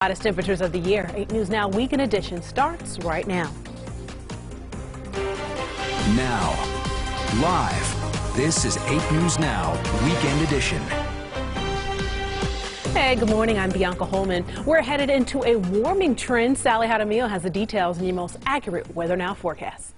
Hottest temperatures of the year. 8 News Now Weekend Edition starts right now. Now, live, this is 8 News Now Weekend Edition. Hey, good morning. I'm Bianca Holman. We're headed into a warming trend. Sally Jaramillo has the details in your most accurate Weather Now forecast.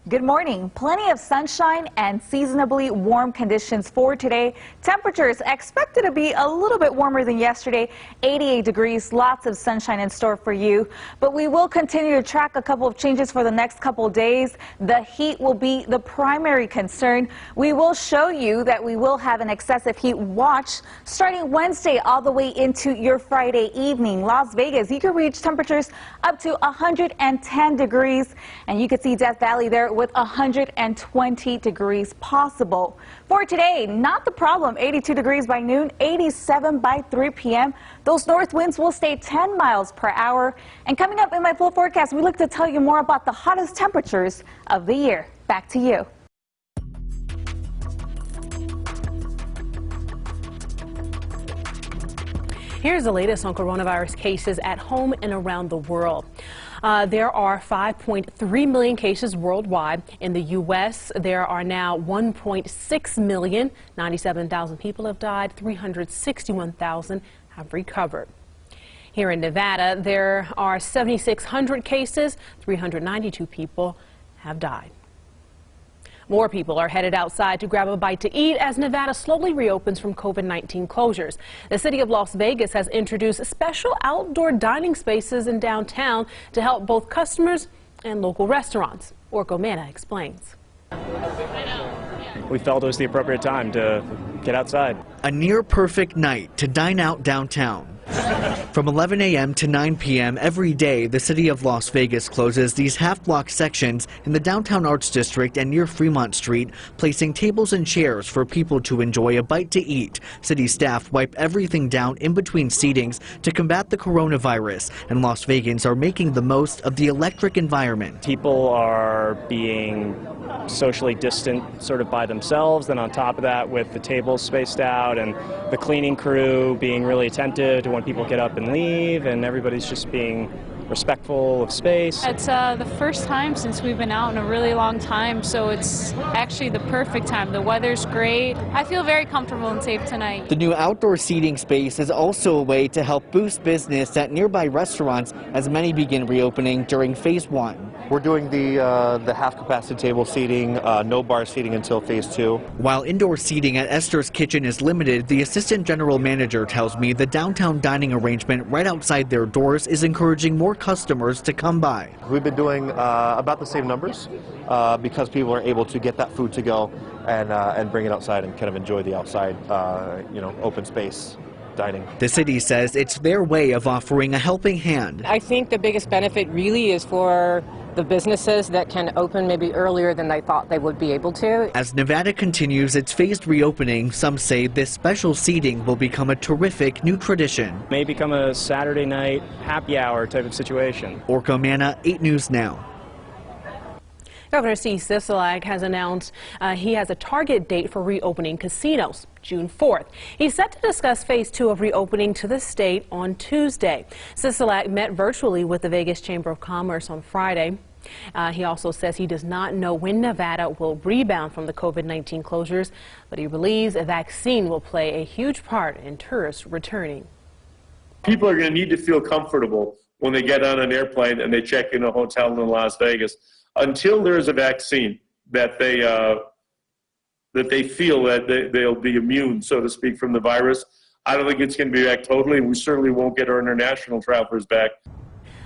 Good morning. Plenty of sunshine and seasonably warm conditions for today. Temperatures expected to be a little bit warmer than yesterday. 88 degrees, lots of sunshine in store for you. But we will continue to track a couple of changes for the next couple of days. The heat will be the primary concern. We will show you that we will have an excessive heat watch starting Wednesday all the way into your Friday evening. Las Vegas, you can reach temperatures up to 110 degrees, and you can see Death Valley there with 120 degrees possible. For today, not the problem. 82 degrees by noon, 87 by 3 p.m. Those north winds will stay 10 miles per hour. And coming up in my full forecast, we look to tell you more about the hottest temperatures of the year. Back to you. Here's the latest on coronavirus cases at home and around the world. There are 5.3 million cases worldwide. In the U.S., there are now 1.6 million. 97,000 people have died. 361,000 have recovered. Here in Nevada, there are 7,600 cases. 392 people have died. More people are headed outside to grab a bite to eat as Nevada slowly reopens from COVID-19 closures. The city of Las Vegas has introduced special outdoor dining spaces in downtown to help both customers and local restaurants. Orko Mana explains. We felt it was the appropriate time to get outside. A near perfect night to dine out downtown. From 11 a.m. to 9 p.m. every day, the city of Las Vegas closes these half-block sections in the downtown Arts District and near Fremont Street, placing tables and chairs for people to enjoy a bite to eat. City staff wipe everything down in between seatings to combat the coronavirus, and Las Vegans are making the most of the electric environment. People are being socially distant sort of by themselves, then on top of that with the tables spaced out and the cleaning crew being really attentive to when people get up and leave, and everybody's just being respectful of space. It's the first time since we've been out in a really long time, so it's actually the perfect time. The weather's great. I feel very comfortable and safe tonight. The new outdoor seating space is also a way to help boost business at nearby restaurants as many begin reopening during phase 1. We're doing the half-capacity table seating, no bar seating until phase 2. While indoor seating at Esther's Kitchen is limited, the assistant general manager tells me the downtown dining arrangement right outside their doors is encouraging more customers to come by. We've been doing about the same numbers because people are able to get that food to go and bring it outside and kind of enjoy the outside, open space dining. The city says it's their way of offering a helping hand. I think the biggest benefit really is for the businesses that can open maybe earlier than they thought they would be able to. As Nevada continues its phased reopening, some say this special seating will become a terrific new tradition. May become a Saturday night happy hour type of situation. Orko Mana, 8 News Now. Governor Steve Sisolak has announced he has a target date for reopening casinos, June 4th. He's set to discuss phase 2 of reopening to the state on Tuesday. Sisolak met virtually with the Vegas Chamber of Commerce on Friday. He also says he does not know when Nevada will rebound from the COVID-19 closures, but he believes a vaccine will play a huge part in tourists returning. People are going to need to feel comfortable when they get on an airplane and they check in a hotel in Las Vegas. Until there's a vaccine that they feel that they'll be immune, so to speak, from the virus, I don't think it's going to be back totally, and we certainly won't get our international travelers back.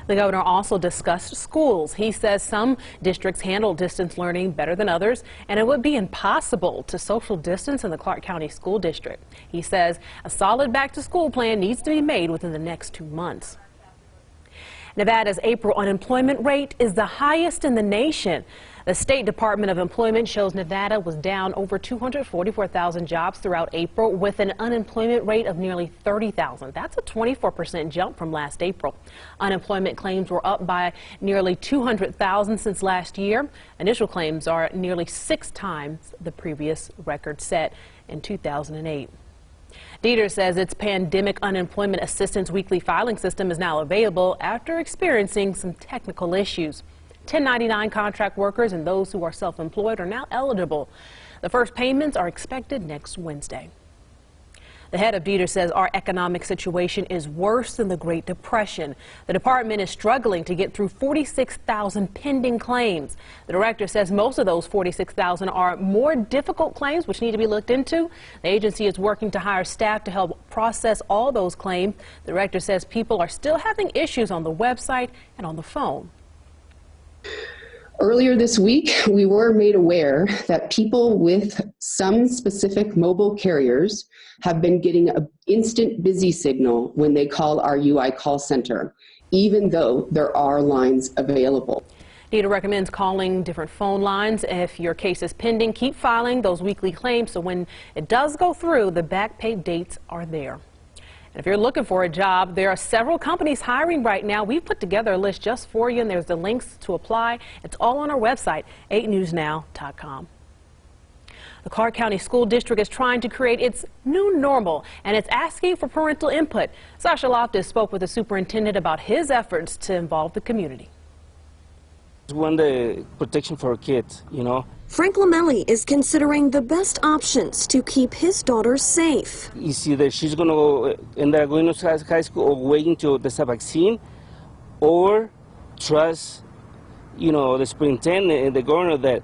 The governor also discussed schools. He says some districts handle distance learning better than others, and it would be impossible to social distance in the Clark County School District. He says a solid back-to-school plan needs to be made within the next 2 months. Nevada's April unemployment rate is the highest in the nation. The State Department of Employment shows Nevada was down over 244,000 jobs throughout April with an unemployment rate of nearly 30,000. That's a 24% jump from last April. Unemployment claims were up by nearly 200,000 since last year. Initial claims are nearly 6 times the previous record set in 2008. Dieter says its pandemic unemployment assistance weekly filing system is now available after experiencing some technical issues. 1099 contract workers and those who are self-employed are now eligible. The first payments are expected next Wednesday. The head of Dieter says our economic situation is worse than the Great Depression. The department is struggling to get through 46,000 pending claims. The director says most of those 46,000 are more difficult claims which need to be looked into. The agency is working to hire staff to help process all those claims. The director says people are still having issues on the website and on the phone. Earlier this week, we were made aware that people with some specific mobile carriers have been getting an instant busy signal when they call our UI call center, even though there are lines available. Dieter recommends calling different phone lines. If your case is pending, keep filing those weekly claims so when it does go through, the back pay dates are there. If you're looking for a job, there are several companies hiring right now. We've put together a list just for you, and there's the links to apply. It's all on our website, 8newsnow.com. The Clark County School District is trying to create its new normal, and it's asking for parental input. Sasha Loftus spoke with the superintendent about his efforts to involve the community. We want the protection for kids, you know. Frank Lamelli is considering the best options to keep his daughter safe. It's either she's going to end up going to high school or waiting till there's a vaccine, or trust, you know, the superintendent and the governor that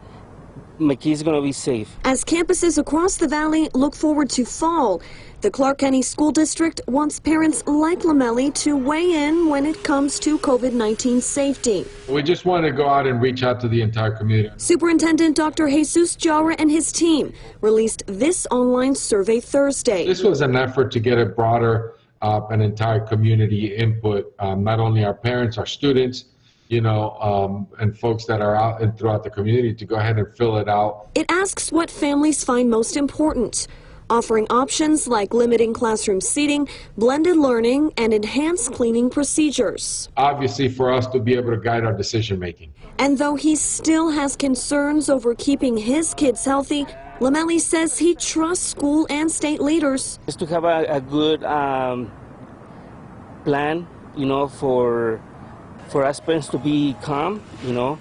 my kid's going to be safe. As campuses across the valley look forward to fall, the Clark County School District wants parents like Lamelli to weigh in when it comes to COVID-19 safety. We just want to go out and reach out to the entire community. Superintendent Dr. Jesus Jara and his team released this online survey Thursday. This was an effort to get a broader and entire community input, not only our parents, our students, you know, and folks that are out and throughout the community to go ahead and fill it out. It asks what families find most important, offering options like limiting classroom seating, blended learning, and enhanced cleaning procedures. Obviously, for us to be able to guide our decision making. And though he still has concerns over keeping his kids healthy, Lamelli says he trusts school and state leaders. Just to have a good plan, you know, for us parents to be calm, you know,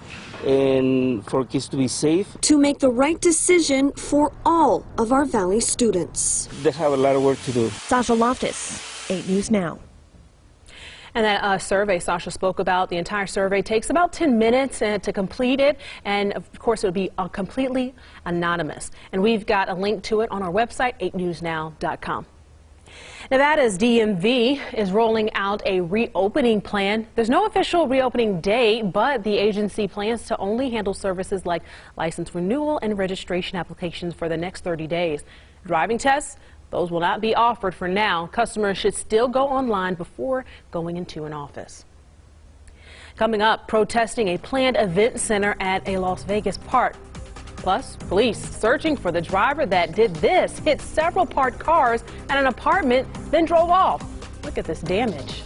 and for kids to be safe. To make the right decision for all of our Valley students. They have a lot of work to do. Sasha Loftus, 8 News Now. And that survey Sasha spoke about, the entire survey takes about 10 minutes to complete it. And of course, it would be completely anonymous. And we've got a link to it on our website, 8newsnow.com. Nevada's DMV is rolling out a reopening plan. There's no official reopening date, but the agency plans to only handle services like license renewal and registration applications for the next 30 days. Driving tests, those will not be offered for now. Customers should still go online before going into an office. Coming up, protesting a planned event center at a Las Vegas park. Plus, police searching for the driver that did this, hit several parked cars at an apartment, then drove off. Look at this damage.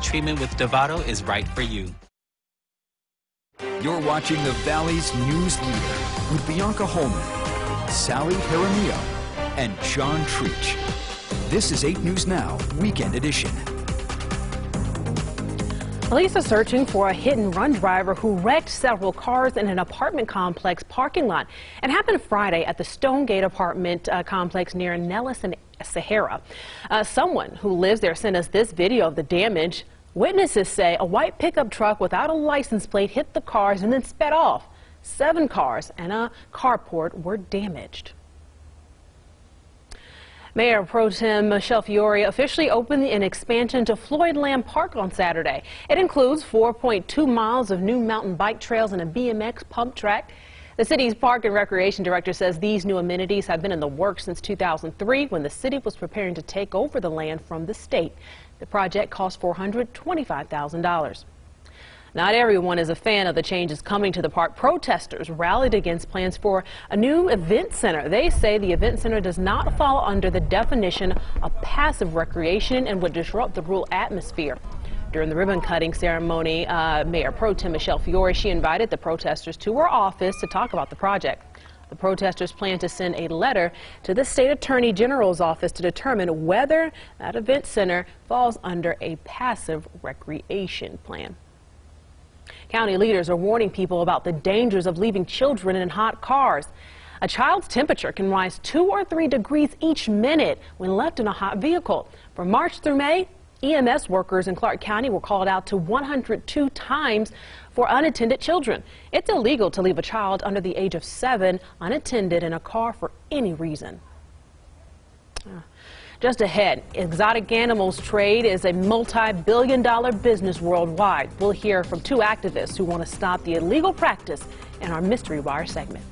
treatment with Dovato is right for you. You're watching the Valley's news leader with Bianca Holman, Sally Jaramillo, and John Treach. This is 8 News Now, Weekend Edition. Police are searching for a hit-and-run driver who wrecked several cars in an apartment complex parking lot. It happened Friday at the Stonegate apartment complex near Nellis and Sahara. Someone who lives there sent us this video of the damage. Witnesses say a white pickup truck without a license plate hit the cars and then sped off. 7 cars and a carport were damaged. Mayor Pro Tem Michelle Fiore officially opened an expansion to Floyd Lamb Park on Saturday. It includes 4.2 miles of new mountain bike trails and a BMX pump track. The city's Park and Recreation Director says these new amenities have been in the works since 2003 when the city was preparing to take over the land from the state. The project cost $425,000. Not everyone is a fan of the changes coming to the park. Protesters rallied against plans for a new event center. They say the event center does not fall under the definition of passive recreation and would disrupt the rural atmosphere. During the ribbon-cutting ceremony, Mayor Pro Tem Michelle Fiore, she invited the protesters to her office to talk about the project. The protesters plan to send a letter to the state attorney general's office to determine whether that event center falls under a passive recreation plan. County leaders are warning people about the dangers of leaving children in hot cars. A child's temperature can rise 2 or 3 degrees each minute when left in a hot vehicle. From March through May, EMS workers in Clark County were called out to 102 times for unattended children. It's illegal to leave a child under the age of 7 unattended in a car for any reason. Just ahead, exotic animals trade is a multi-billion-dollar business worldwide. We'll hear from 2 activists who want to stop the illegal practice in our Mystery Wire segment.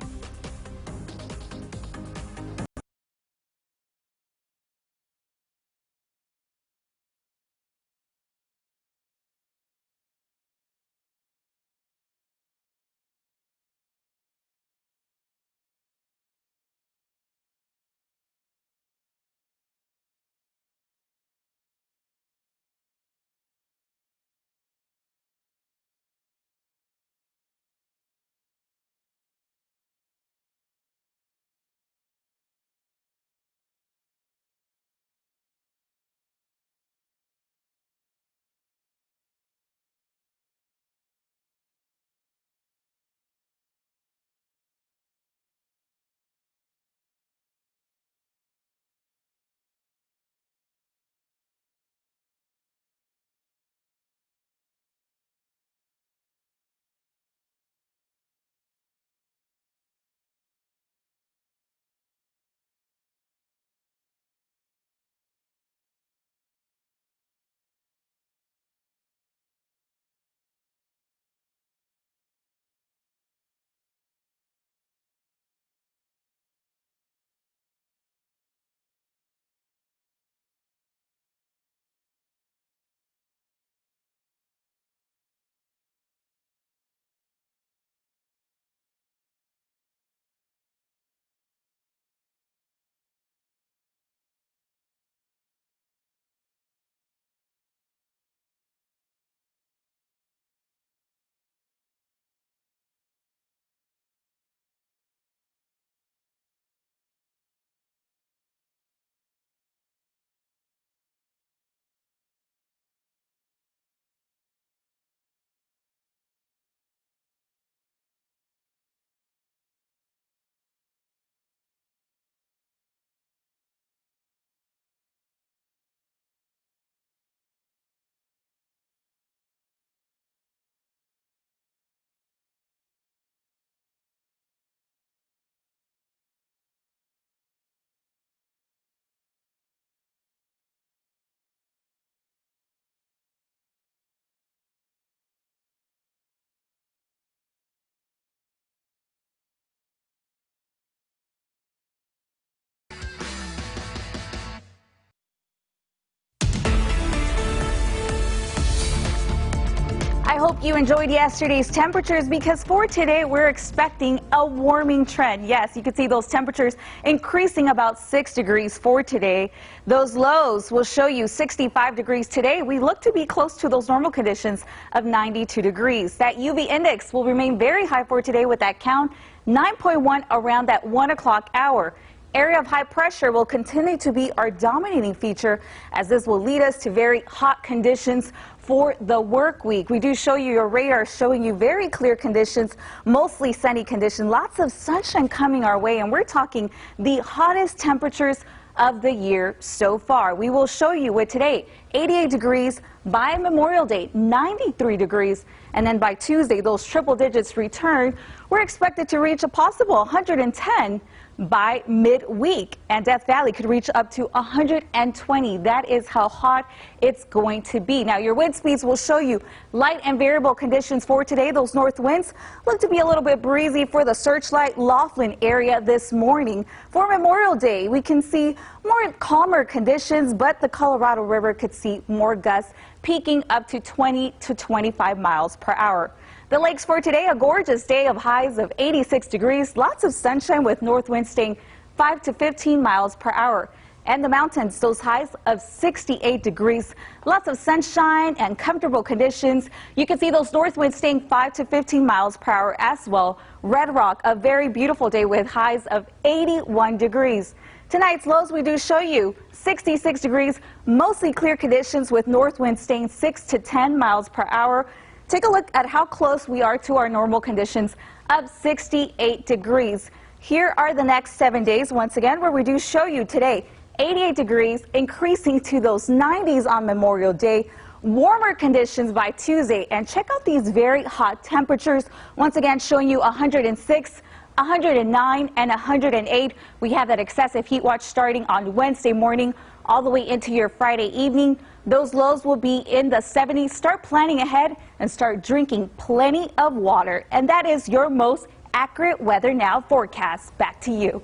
hope you enjoyed yesterday's temperatures because for today we're expecting a warming trend. Yes, you can see those temperatures increasing about 6 degrees for today. Those lows will show you 65 degrees today. We look to be close to those normal conditions of 92 degrees. That UV index will remain very high for today with that count 9.1 around that 1 o'clock hour. Area of high pressure will continue to be our dominating feature as this will lead us to very hot conditions for the work week. We do show you your radar showing you very clear conditions, mostly sunny conditions, lots of sunshine coming our way, and we're talking the hottest temperatures of the year so far. We will show you with today 88 degrees, by Memorial Day 93 degrees, and then by Tuesday those triple digits return. We're expected to reach a possible 110 by midweek, and Death Valley could reach up to 120. That is how hot it's going to be. Now your wind speeds will show you light and variable conditions for today. Those north winds look to be a little bit breezy for the Searchlight Laughlin area this morning. For Memorial Day, we can see more calmer conditions, but the Colorado River could see more gusts peaking up to 20 to 25 miles per hour. The lakes for today, a gorgeous day of highs of 86 degrees, lots of sunshine with north winds staying 5 to 15 miles per hour. And the mountains, those highs of 68 degrees, lots of sunshine and comfortable conditions. You can see those north winds staying 5 to 15 miles per hour as well. Red Rock, a very beautiful day with highs of 81 degrees. Tonight's lows we do show you 66 degrees, mostly clear conditions with north winds staying 6 to 10 miles per hour. Take a look at how close we are to our normal conditions of 68 degrees. Here are the next 7 days, once again, where we do show you today 88 degrees, increasing to those 90s on Memorial Day. Warmer conditions by Tuesday, and check out these very hot temperatures. Once again, showing you 106, 109, and 108. We have that excessive heat watch starting on Wednesday morning all the way into your Friday evening. Those lows will be in the 70s. Start planning ahead and start drinking plenty of water. And that is your most accurate Weather Now forecast. Back to you.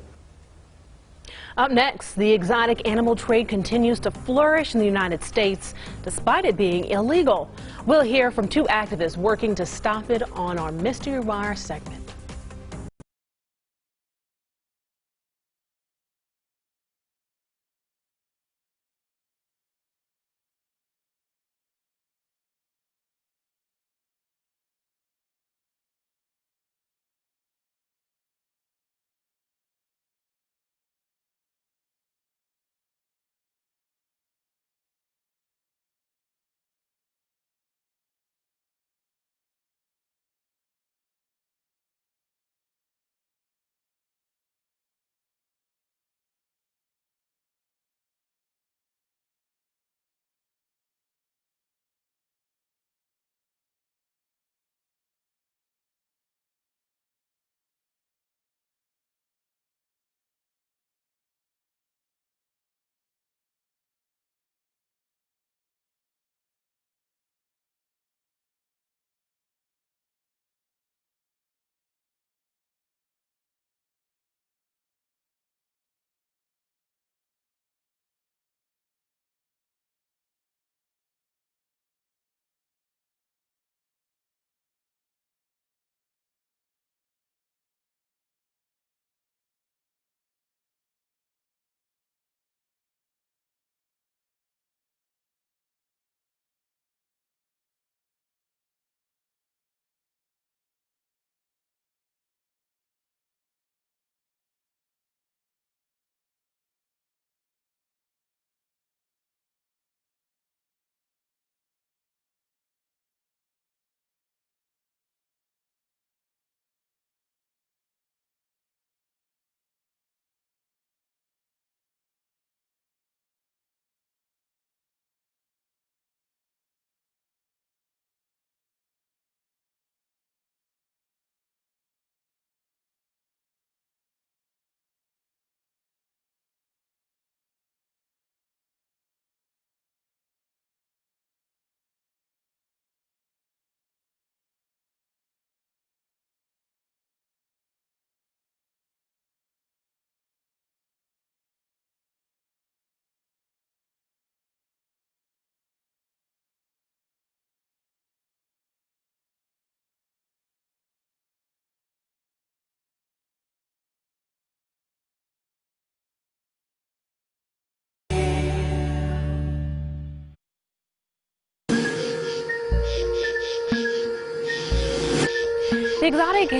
Up next, the exotic animal trade continues to flourish in the United States despite it being illegal. We'll hear from 2 activists working to stop it on our Mystery Wire segment. The exotic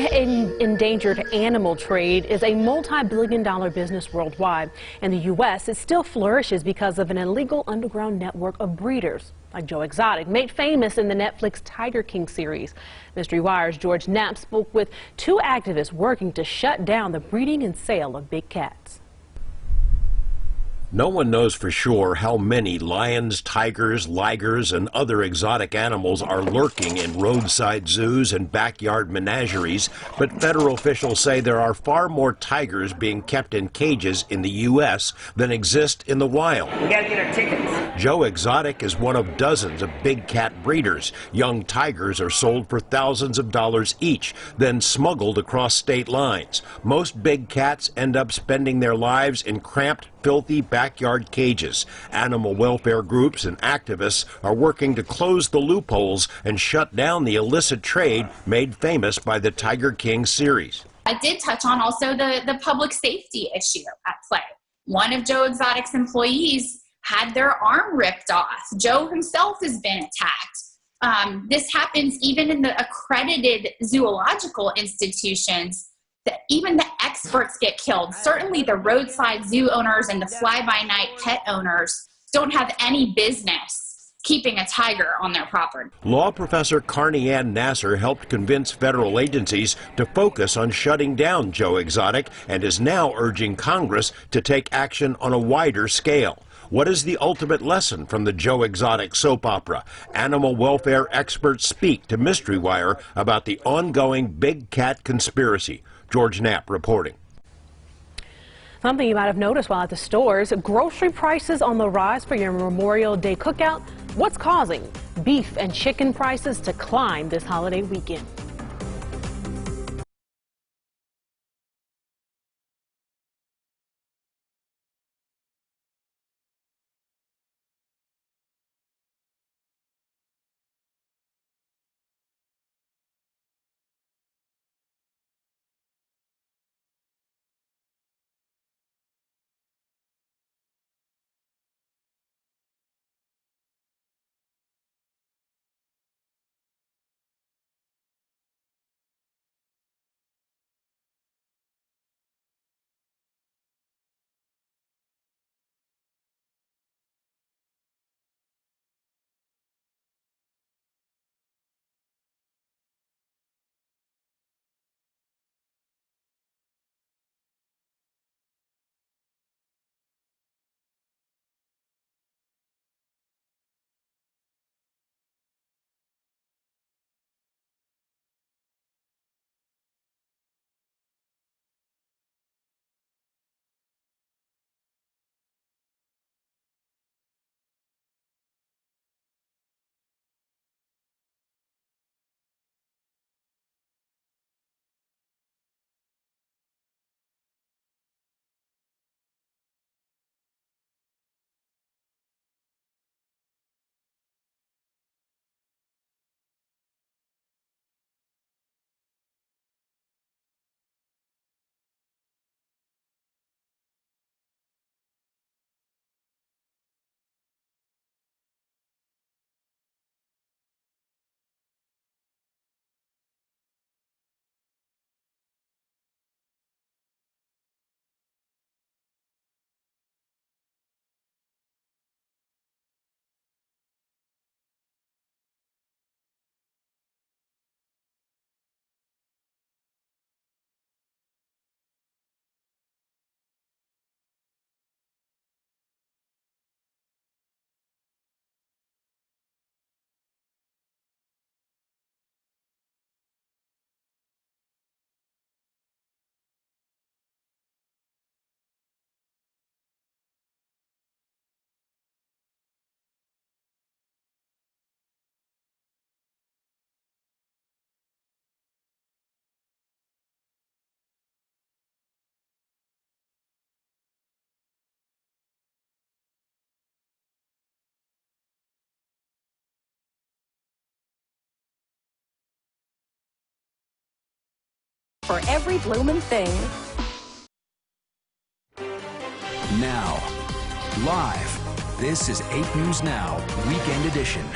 endangered animal trade is a multi-billion-dollar business worldwide. In the U.S., it still flourishes because of an illegal underground network of breeders, like Joe Exotic, made famous in the Netflix Tiger King series. Mystery Wire's George Knapp spoke with two activists working to shut down the breeding and sale of big cats. No one knows for sure how many lions, tigers, ligers, and other exotic animals are lurking in roadside zoos and backyard menageries, but federal officials say there are far more tigers being kept in cages in the U.S. than exist in the wild. We gotta get our tickets. Joe Exotic is one of dozens of big cat breeders. Young tigers are sold for thousands of dollars each, then smuggled across state lines. Most big cats end up spending their lives in cramped, filthy backyard cages. Animal welfare groups and activists are working to close the loopholes and shut down the illicit trade made famous by the Tiger King series. I did touch on also the public safety issue at play. One of Joe Exotic's employees had their arm ripped off. Joe himself has been attacked. This happens even in the accredited zoological institutions. Even the experts get killed. Certainly the roadside zoo owners and the fly-by-night pet owners don't have any business keeping a tiger on their property. Law professor Carney Ann Nasser helped convince federal agencies to focus on shutting down Joe Exotic and is now urging Congress to take action on a wider scale. What is the ultimate lesson from the Joe Exotic soap opera? Animal welfare experts speak to Mystery Wire about the ongoing big cat conspiracy. George Knapp reporting. Something you might have noticed while at the stores, grocery prices on the rise for your Memorial Day cookout. What's causing beef and chicken prices to climb this holiday weekend? For every bloomin' thing. Now, live, this is 8 News Now, Weekend Edition.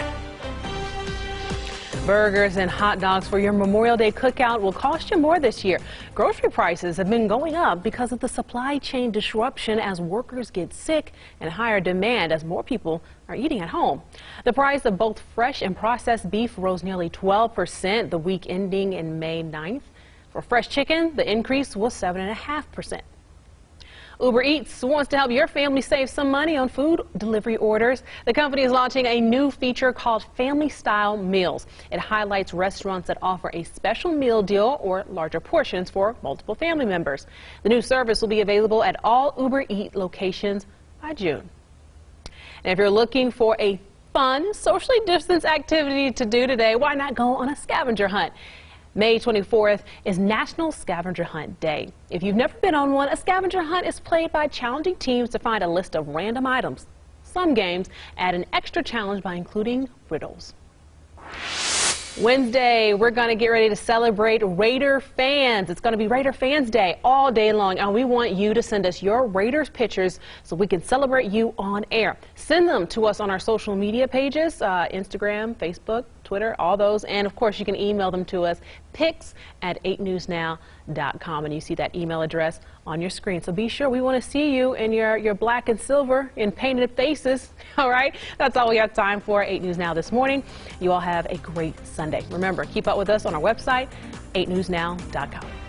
Burgers and hot dogs for your Memorial Day cookout will cost you more this year. Grocery prices have been going up because of the supply chain disruption as workers get sick and higher demand as more people are eating at home. The price of both fresh and processed beef rose nearly 12% the week ending in May 9th. For fresh chicken, the increase was 7.5%. Uber Eats wants to help your family save some money on food delivery orders. The company is launching a new feature called Family Style Meals. It highlights restaurants that offer a special meal deal or larger portions for multiple family members. The new service will be available at all Uber Eats locations by June. And if you're looking for a fun, socially distanced activity to do today, why not go on a scavenger hunt? May 24th is National Scavenger Hunt Day. If you've never been on one, a scavenger hunt is played by challenging teams to find a list of random items. Some games add an extra challenge by including riddles. Wednesday, we're going to get ready to celebrate Raider fans. It's going to be Raider Fans Day all day long, and we want you to send us your Raiders pictures so we can celebrate you on air. Send them to us on our social media pages, Instagram, Facebook, Twitter, all those, and of course you can email them to us, pics@8newsnow.com, and you see that email address on your screen. So be sure, we want to see you in your black and silver in painted faces. All right, that's all we have time for 8 News Now this morning. You all have a great Sunday. Remember, keep up with us on our website, 8newsnow.com.